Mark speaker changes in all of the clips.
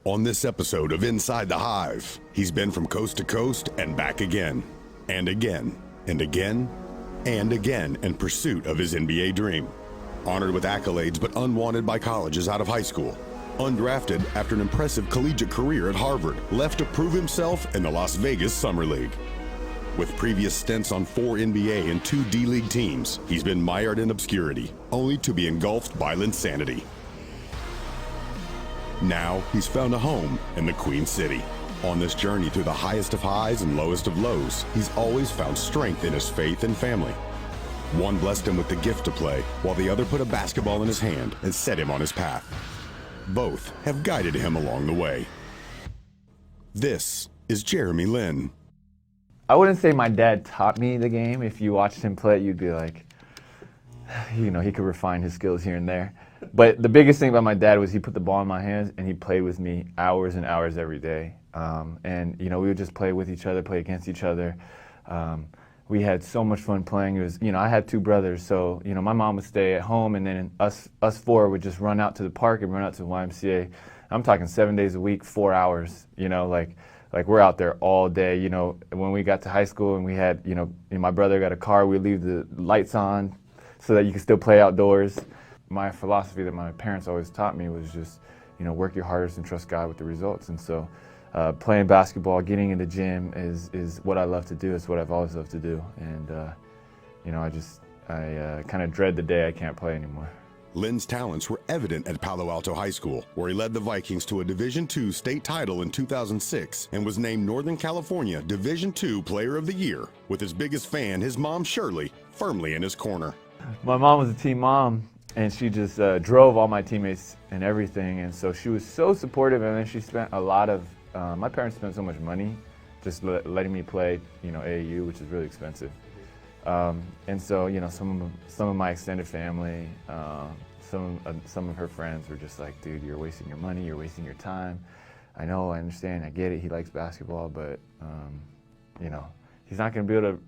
Speaker 1: On this episode of Inside the Hive, he's been from coast to coast and back again, and again, and again, and again in pursuit of his NBA dream. Honored with accolades but unwanted by colleges out of high school. Undrafted after an impressive collegiate career at Harvard, left to prove himself in the Las Vegas Summer League. With previous stints on 4 NBA and 2 D-League teams, he's been mired in obscurity, only to be engulfed by Linsanity. Now, he's found a home in the Queen City. On this journey through the highest of highs and lowest of lows, he's always found strength in his faith and family. One blessed him with the gift to play, while the other put a basketball in his hand and set him on his path. Both have guided him along the way. This is Jeremy Lin.
Speaker 2: I wouldn't say my dad taught me the game. If you watched him play, you'd be like, he could refine his skills here and there. But the biggest thing about my dad was he put the ball in my hands and he played with me hours and hours every day. And we would just play with each other, play against each other. We had so much fun playing. It was, I had 2 brothers, so my mom would stay at home, and then us 4 would just run out to the park and run out to the YMCA. I'm talking 7 days a week, 4 hours. Like we're out there all day. When we got to high school and we had, my brother got a car, we'd leave the lights on so that you could still play outdoors. My philosophy that my parents always taught me was just, work your hardest and trust God with the results. And so playing basketball, getting in the gym is what I love to do. It's what I've always loved to do. And, I kind of dread the day I can't play anymore.
Speaker 1: Lin's talents were evident at Palo Alto High School, where he led the Vikings to a Division II state title in 2006 and was named Northern California Division II Player of the Year, with his biggest fan, his mom Shirley, firmly in his corner.
Speaker 2: My mom was a team mom, and she just drove all my teammates and everything, and so she was so supportive. And then she spent a lot of, my parents spent so much money just letting me play, AAU, which is really expensive. And so, some of my extended family, some of her friends were just like, dude, you're wasting your money, you're wasting your time. I know, I understand, I get it, he likes basketball, but, he's not going to be able to,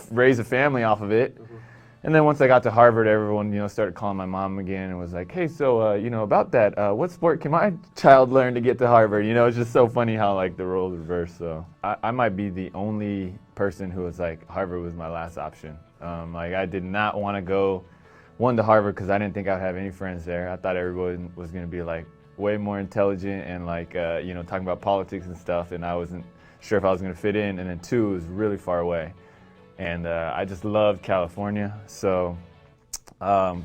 Speaker 2: raise a family off of it. Mm-hmm. And then once I got to Harvard, everyone, started calling my mom again and was like, hey, so, about that, what sport can my child learn to get to Harvard? It's just so funny how, the roles reverse. So I might be the only person who was like, Harvard was my last option. I did not want to go, to Harvard because I didn't think I'd have any friends there. I thought everyone was going to be, way more intelligent and, talking about politics and stuff, and I wasn't sure if I was going to fit in. And then 2, it was really far away. And I just loved California. So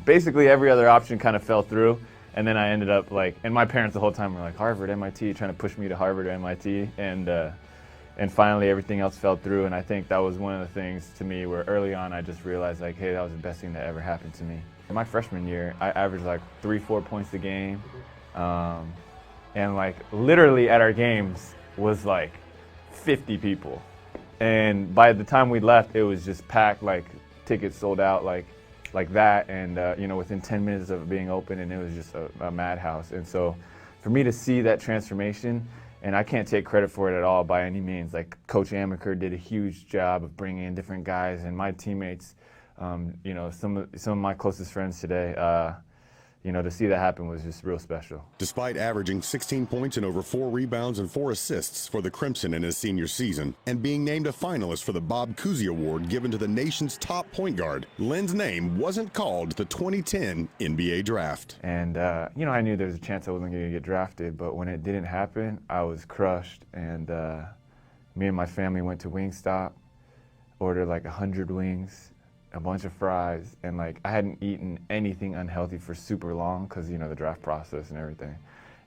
Speaker 2: basically every other option kind of fell through. And then I ended up and my parents the whole time were like, Harvard, MIT, trying to push me to Harvard or MIT. And finally everything else fell through. And I think that was one of the things to me where early on I just realized hey, that was the best thing that ever happened to me. In my freshman year, I averaged 3-4 points a game. And literally at our games was 50 people. And by the time we left, it was just packed, tickets sold out, like that. And, within 10 minutes of it being open, and it was just a madhouse. And so for me to see that transformation, and I can't take credit for it at all by any means. Coach Amaker did a huge job of bringing in different guys, and my teammates, some of my closest friends today, to see that happen was just real special.
Speaker 1: Despite averaging 16 points and over 4 rebounds and 4 assists for the Crimson in his senior season, and being named a finalist for the Bob Cousy Award given to the nation's top point guard, Lin's name wasn't called the 2010 NBA Draft.
Speaker 2: And, I knew there was a chance I wasn't going to get drafted, but when it didn't happen, I was crushed. And me and my family went to Wingstop, ordered 100 wings, a bunch of fries, and I hadn't eaten anything unhealthy for super long because the draft process and everything,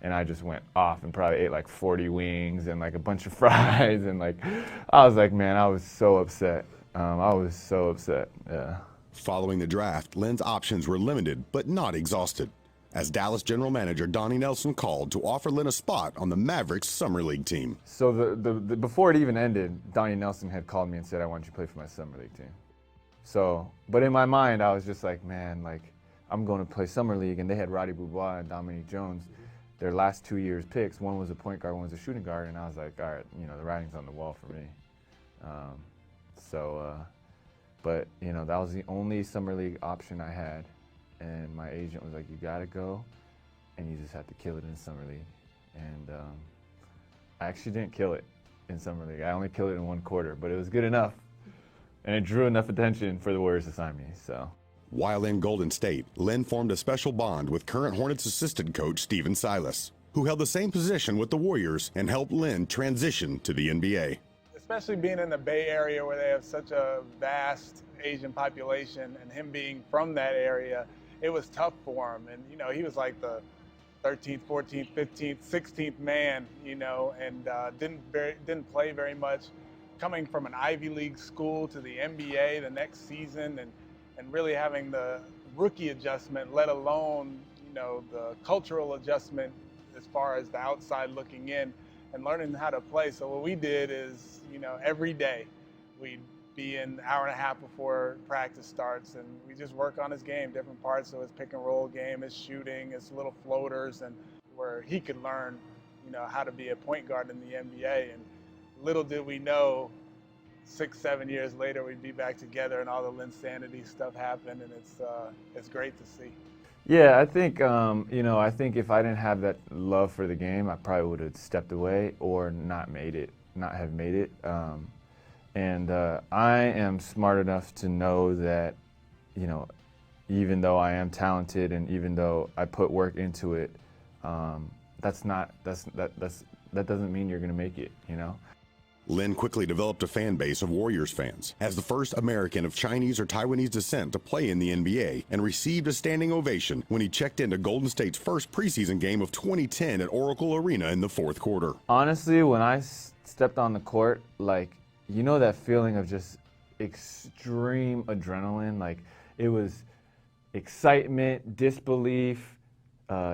Speaker 2: and I just went off and probably ate 40 wings and a bunch of fries, and I was man, I was so upset. Yeah.
Speaker 1: Following the draft, Lin's options were limited but not exhausted, as Dallas general manager Donnie Nelson called to offer Lin a spot on the Mavericks Summer League team.
Speaker 2: So the before it even ended, Donnie Nelson had called me and said, I want you to play for my Summer League team. So, but in my mind, I was just man, I'm going to play Summer League, and they had Roddy Boubois and Dominique Jones, their last 2 years picks. One was a point guard, one was a shooting guard, and I was like, all right, the writing's on the wall for me. But that was the only Summer League option I had, and my agent was like, you gotta go. and you just have to kill it in Summer League. And I actually didn't kill it in Summer League. I only killed it in one quarter, but it was good enough. And it drew enough attention for the Warriors to sign me, so.
Speaker 1: While in Golden State, Lin formed a special bond with current Hornets assistant coach Stephen Silas, who held the same position with the Warriors and helped Lin transition to the NBA.
Speaker 3: Especially being in the Bay Area where they have such a vast Asian population, and him being from that area, it was tough for him. And, you know, he was like the 13th, 14th, 15th, 16th man, you know, and didn't play very much. Coming from an Ivy League school to the NBA the next season, and really having the rookie adjustment, let alone, you know, the cultural adjustment as far as the outside looking in and learning how to play. So what we did is, you know, every day we'd be in an hour and a half before practice starts, and we just work on his game, different parts of his pick and roll game, his shooting, his little floaters, and where he could learn, you know, how to be a point guard in the NBA. And little did we know, 6-7 years later, we'd be back together and all the Linsanity stuff happened, and it's great to see.
Speaker 2: Yeah, I think, you know, I think if I didn't have that love for the game, I probably would have stepped away or not have made it. And I am smart enough to know that, you know, even though I am talented and even though I put work into it, that doesn't mean you're going to make it, you know?
Speaker 1: Lin quickly developed a fan base of Warriors fans as the first American of Chinese or Taiwanese descent to play in the NBA, and received a standing ovation when he checked into Golden State's first preseason game of 2010 at Oracle Arena in the fourth quarter.
Speaker 2: Honestly, when I stepped on the court, like, you know that feeling of just extreme adrenaline? Like, it was excitement, disbelief,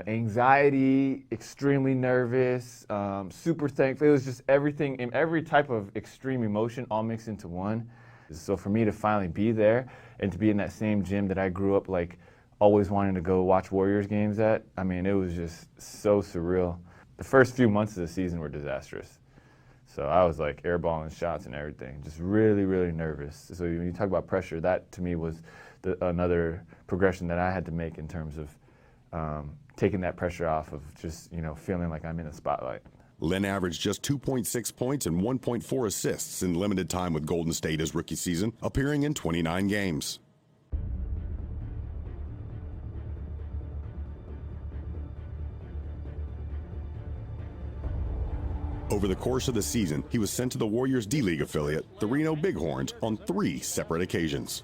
Speaker 2: anxiety, extremely nervous, super thankful. It was just everything, and every type of extreme emotion all mixed into one. So for me to finally be there and to be in that same gym that I grew up like always wanting to go watch Warriors games at, I mean, it was just so surreal. The first few months of the season were disastrous. So I was like airballing shots and everything, just really, really nervous. So when you talk about pressure, that to me was another progression that I had to make in terms of taking that pressure off of just, you know, feeling like I'm in the spotlight.
Speaker 1: Lin averaged just 2.6 points and 1.4 assists in limited time with Golden State his rookie season, appearing in 29 games. Over the course of the season, he was sent to the Warriors D-League affiliate, the Reno Bighorns, on 3 separate occasions.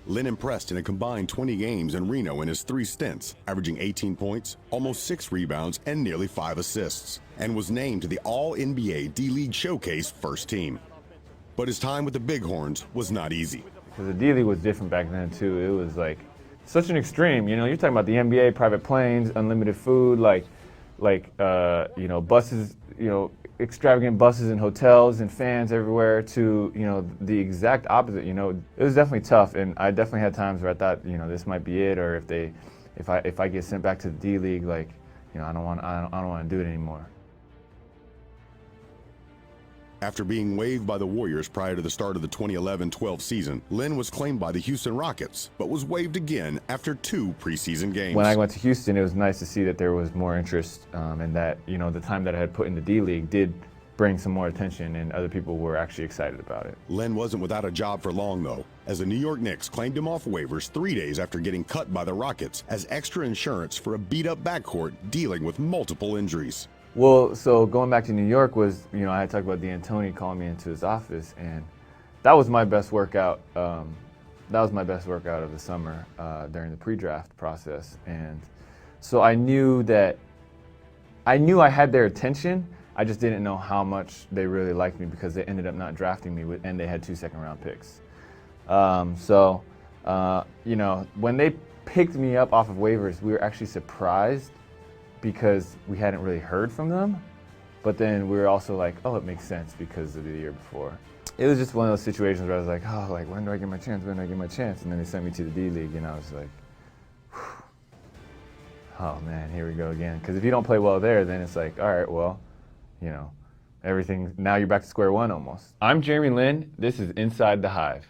Speaker 1: Lin impressed in a combined 20 games in Reno in his 3 stints, averaging 18 points, almost 6 rebounds, and nearly 5 assists, and was named to the All-NBA D-League Showcase first team. But his time with the Bighorns was not easy.
Speaker 2: Because the D-League was different back then too. It was like such an extreme, you know, you're talking about the NBA, private planes, unlimited food, you know, buses, you know, extravagant buses and hotels and fans everywhere, to, you know, the exact opposite. You know, it was definitely tough, and I definitely had times where I thought, you know, this might be it, or if I get sent back to the D League, like, you know, I don't want to do it anymore.
Speaker 1: After being waived by the Warriors prior to the start of the 2011-12 season, Lin was claimed by the Houston Rockets, but was waived again after 2 preseason games.
Speaker 2: When I went to Houston, it was nice to see that there was more interest, and that, you know, the time that I had put in the D-League did bring some more attention, and other people were actually excited about it.
Speaker 1: Lin wasn't without a job for long, though, as the New York Knicks claimed him off waivers 3 days after getting cut by the Rockets as extra insurance for a beat-up backcourt dealing with multiple injuries.
Speaker 2: Well, so going back to New York was, you know, I had talked about D'Antoni calling me into his office, and that was my best workout. That was my best workout of the summer during the pre-draft process. And so I knew I had their attention. I just didn't know how much they really liked me, because they ended up not drafting me, and they had 2 second-round picks. You know, when they picked me up off of waivers, we were actually surprised, because we hadn't really heard from them, but then we were also like, oh, it makes sense because of the year before. It was just one of those situations where I was like, oh, like, when do I get my chance? When do I get my chance? And then they sent me to the D-League, and I was like, whew. Oh man, here we go again. Because if you don't play well there, then it's like, all right, well, you know, everything, now you're back to square one almost. I'm Jeremy Lin, this is Inside the Hive.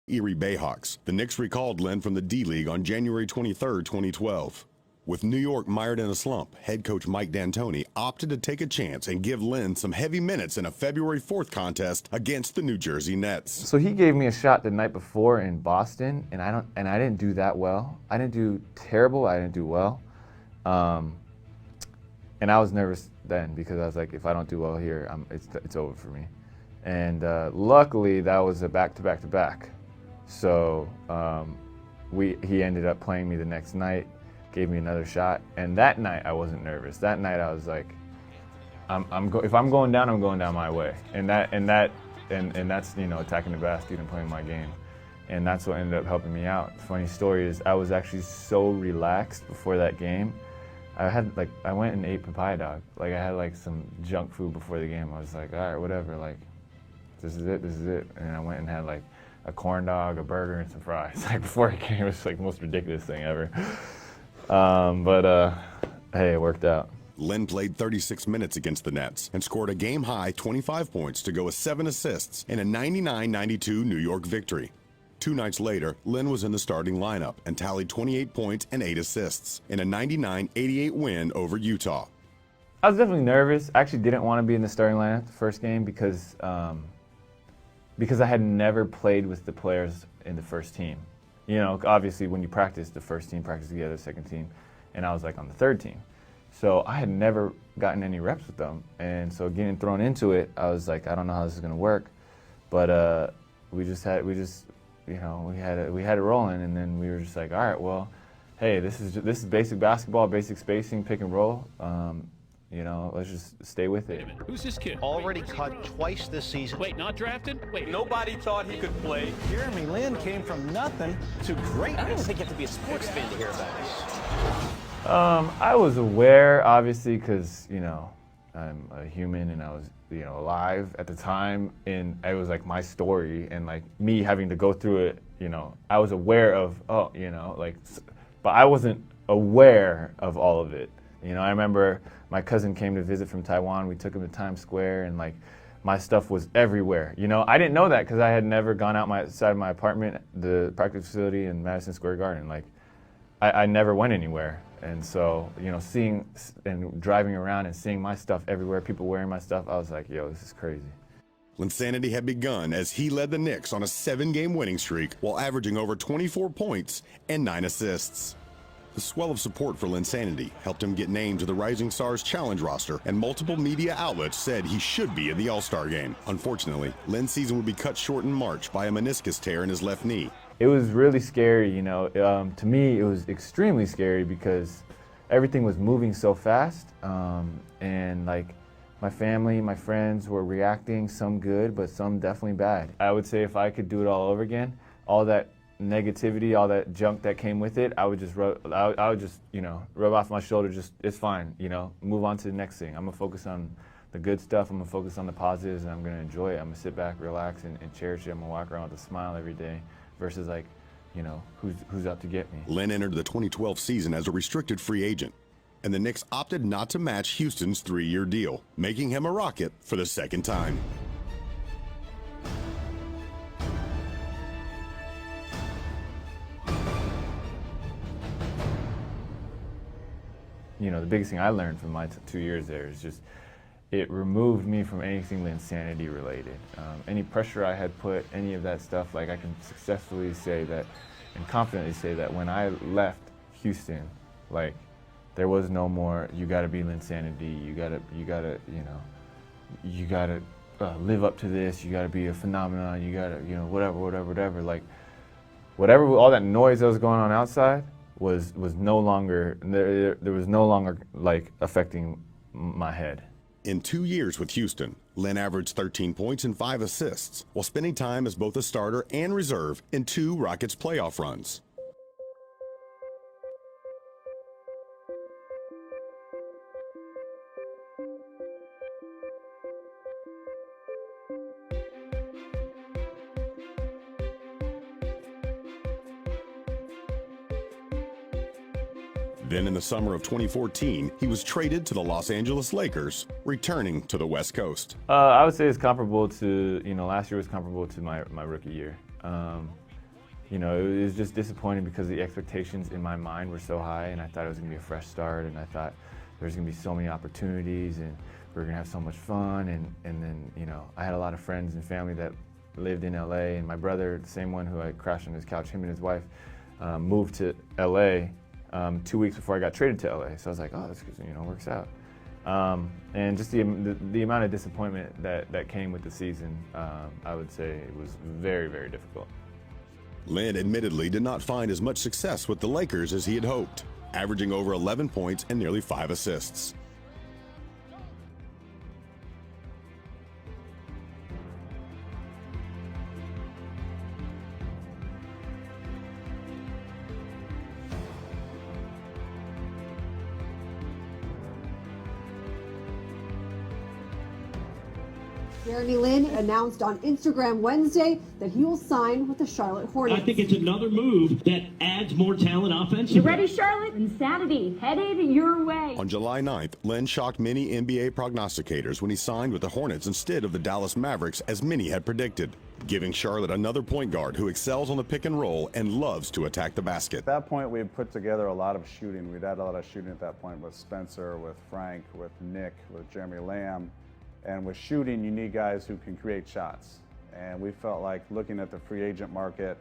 Speaker 1: Erie Bayhawks. The Knicks recalled Lin from the D-League on January 23, 2012. With New York mired in a slump, head coach Mike D'Antoni opted to take a chance and give Lynn some heavy minutes in a February 4th contest against the New Jersey Nets.
Speaker 2: So he gave me a shot the night before in Boston, and I didn't do that well. I didn't do terrible. I didn't do well, and I was nervous then because I was like, if I don't do well here, it's over for me. And luckily, that was a back-to-back-to-back. So he ended up playing me the next night. Gave me another shot, and that night I wasn't nervous. That night I was like, if I'm going down, I'm going down my way, and that's attacking the basket and playing my game, and that's what ended up helping me out. The funny story is I was actually so relaxed before that game. I went and ate papaya dog. Like I had like some junk food before the game. I was like, all right, whatever. Like this is it. And I went and had like a corn dog, a burger, and some fries. Like before the game, it was like the most ridiculous thing ever. Hey, it worked out.
Speaker 1: Lynn played 36 minutes against the Nets and scored a game-high 25 points to go with 7 assists in a 99-92 New York victory. 2 nights later, Lynn was in the starting lineup and tallied 28 points and 8 assists in a 99-88 win over Utah.
Speaker 2: I was definitely nervous. I actually didn't want to be in the starting lineup the first game because I had never played with the players in the first team. You know, obviously when you practice, the first team practices together, the second team, and I was like on the third team. So I had never gotten any reps with them, and so getting thrown into it, I was like, I don't know how this is gonna work, but we had it rolling, and then we were just like, all right, well, hey, this is basic basketball, basic spacing, pick and roll. Let's just stay with it.
Speaker 4: Who's this kid?
Speaker 5: Already cut twice this season.
Speaker 4: Wait, not drafted? Wait,
Speaker 6: Nobody thought he could play.
Speaker 7: Jeremy Lin came from nothing to greatness.
Speaker 6: I don't think you have to be a sports fan to hear about this.
Speaker 2: I was aware, obviously, because, I'm a human and I was, alive at the time, and it was like my story and like me having to go through it, I was aware of, but I wasn't aware of all of it. I remember my cousin came to visit from Taiwan. We took him to Times Square, and like my stuff was everywhere. I didn't know that because I had never gone outside of my apartment, the practice facility in Madison Square Garden. Like I never went anywhere. And so, seeing and driving around and seeing my stuff everywhere, people wearing my stuff, I was like, yo, this is crazy.
Speaker 1: Linsanity had begun as he led the Knicks on a 7-game winning streak while averaging over 24 points and 9 assists. The swell of support for Linsanity helped him get named to the Rising Stars Challenge roster, and multiple media outlets said he should be in the All-Star game. Unfortunately, Lin's season would be cut short in March by a meniscus tear in his left knee.
Speaker 2: It was really scary, to me it was extremely scary because everything was moving so fast, and like my family, my friends were reacting, some good, but some definitely bad. I would say if I could do it all over again, all that negativity, all that junk that came with it, I would just rub off my shoulder, it's fine, move on to the next thing. I'm gonna focus on the good stuff, I'm gonna focus on the positives, and I'm gonna enjoy it. I'm gonna sit back, relax, and cherish it. I'm gonna walk around with a smile every day versus like, who's out to get me.
Speaker 1: Lin entered the 2012 season as a restricted free agent, and the Knicks opted not to match Houston's 3-year deal, making him a Rocket for the second time.
Speaker 2: The biggest thing I learned from my 2 years there is just it removed me from anything Linsanity related. Any pressure I had put, any of that stuff, like I can successfully say that and confidently say that when I left Houston, like there was no more, you gotta be Linsanity, you gotta live up to this, you gotta be a phenomenon, you gotta, whatever. Like whatever, all that noise that was going on outside was no longer, there was no longer like affecting my head.
Speaker 1: In 2 years with Houston, Lin averaged 13 points and 5 assists, while spending time as both a starter and reserve in 2 Rockets playoff runs. Then in the summer of 2014, he was traded to the Los Angeles Lakers, returning to the West Coast.
Speaker 2: I would say it's comparable to, last year was comparable to my rookie year. you know, it was just disappointing because the expectations in my mind were so high, and I thought it was going to be a fresh start, and I thought there was going to be so many opportunities, and we were going to have so much fun, and then, you know, I had a lot of friends and family that lived in LA, and my brother, the same one who I crashed on his couch, him and his wife, moved to LA 2 weeks before I got traded to LA. So I was like, oh, this, you know, works out. And just the amount of disappointment that came with the season, I would say it was very, very difficult.
Speaker 1: Lynn admittedly did not find as much success with the Lakers as he had hoped, averaging over 11 points and nearly 5 assists.
Speaker 4: Jeremy Lin announced on Instagram Wednesday that he will sign with the Charlotte Hornets.
Speaker 8: I think it's another move that adds more talent offensively.
Speaker 9: You ready, Charlotte? Insanity headed your way.
Speaker 1: On July 9th, Lin shocked many NBA prognosticators when he signed with the Hornets instead of the Dallas Mavericks, as many had predicted, giving Charlotte another point guard who excels on the pick and roll and loves to attack the basket.
Speaker 10: At that point, we had put together a lot of shooting. We'd had a lot of shooting at that point with Spencer, with Frank, with Nick, with Jeremy Lamb. And with shooting, you need guys who can create shots. And we felt like, looking at the free agent market,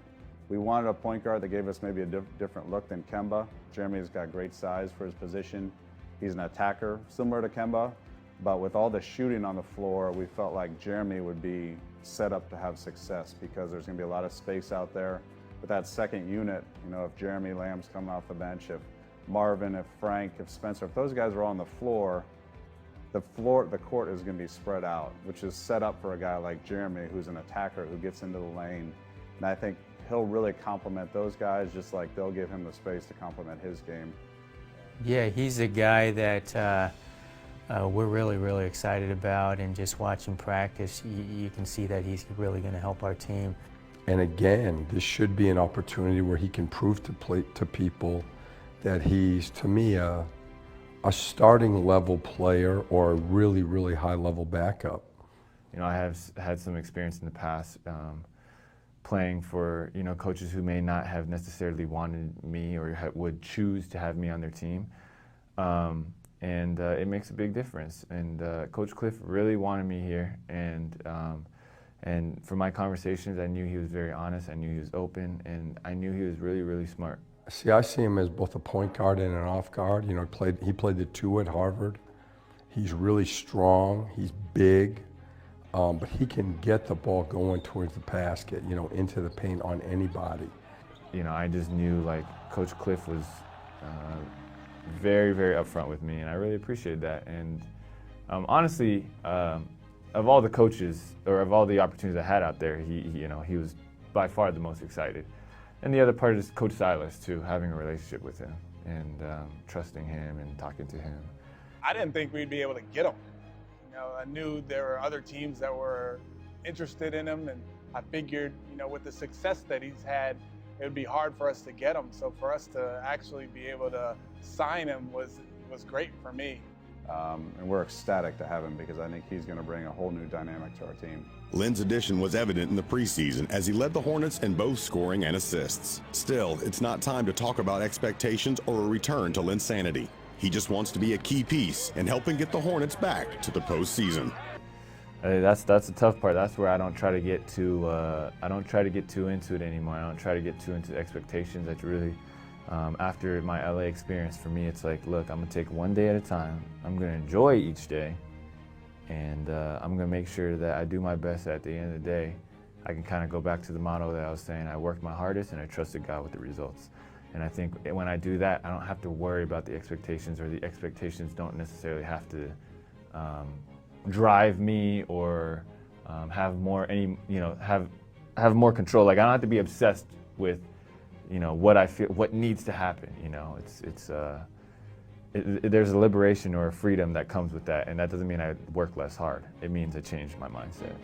Speaker 10: we wanted a point guard that gave us maybe a different look than Kemba. Jeremy's got great size for his position. He's an attacker, similar to Kemba. But with all the shooting on the floor, we felt like Jeremy would be set up to have success because there's going to be a lot of space out there. With that second unit, you know, if Jeremy Lamb's coming off the bench, if Marvin, if Frank, if Spencer, if those guys are on the floor, the court is going to be spread out, which is set up for a guy like Jeremy, who's an attacker, who gets into the lane. And I think he'll really complement those guys, just like they'll give him the space to complement his game.
Speaker 11: Yeah, he's a guy that we're really, really excited about, and just watching practice, you can see that he's really going to help our team.
Speaker 12: And again, this should be an opportunity where he can prove to people that he's, to me, a starting level player or a really, really high level backup.
Speaker 2: You know, I have had some experience in the past playing for, you know, coaches who may not have necessarily wanted me or would choose to have me on their team. And it makes a big difference. And Coach Cliff really wanted me here. And from my conversations, I knew he was very honest, I knew he was open, and I knew he was really, really smart.
Speaker 12: See, I see him as both a point guard and an off guard. You know, he played the 2 at Harvard. He's really strong, he's big, but he can get the ball going towards the basket, you know, into the paint on anybody.
Speaker 2: You know, I just knew, like, Coach Cliff was very, very upfront with me, and I really appreciated that. And honestly, of all the coaches, or of all the opportunities I had out there, he was by far the most excited. And the other part is Coach Silas, too, having a relationship with him and trusting him and talking to him.
Speaker 3: I didn't think we'd be able to get him. You know, I knew there were other teams that were interested in him, and I figured, you know, with the success that he's had, it would be hard for us to get him. So for us to actually be able to sign him was great for me.
Speaker 10: And we're ecstatic to have him because I think he's going to bring a whole new dynamic to our team.
Speaker 1: Lin's addition was evident in the preseason as he led the Hornets in both scoring and assists. Still, it's not time to talk about expectations or a return to Lin's sanity. He just wants to be a key piece in helping get the Hornets back to the postseason.
Speaker 2: That's the tough part. That's where I don't try to get too into it anymore. I don't try to get too into expectations. That's really, after my LA experience, for me, it's like, look, I'm gonna take one day at a time. I'm gonna enjoy each day, and I'm gonna make sure that I do my best. At the end of the day, I can kind of go back to the motto that I was saying. I worked my hardest and I trusted God with the results. And I think when I do that, I don't have to worry about the expectations, or the expectations don't necessarily have to drive me or have more have more control. Like, I don't have to be obsessed with, you know, what I feel, what needs to happen. You know, there's a liberation or a freedom that comes with that, and that doesn't mean I work less hard. It means I changed my mindset.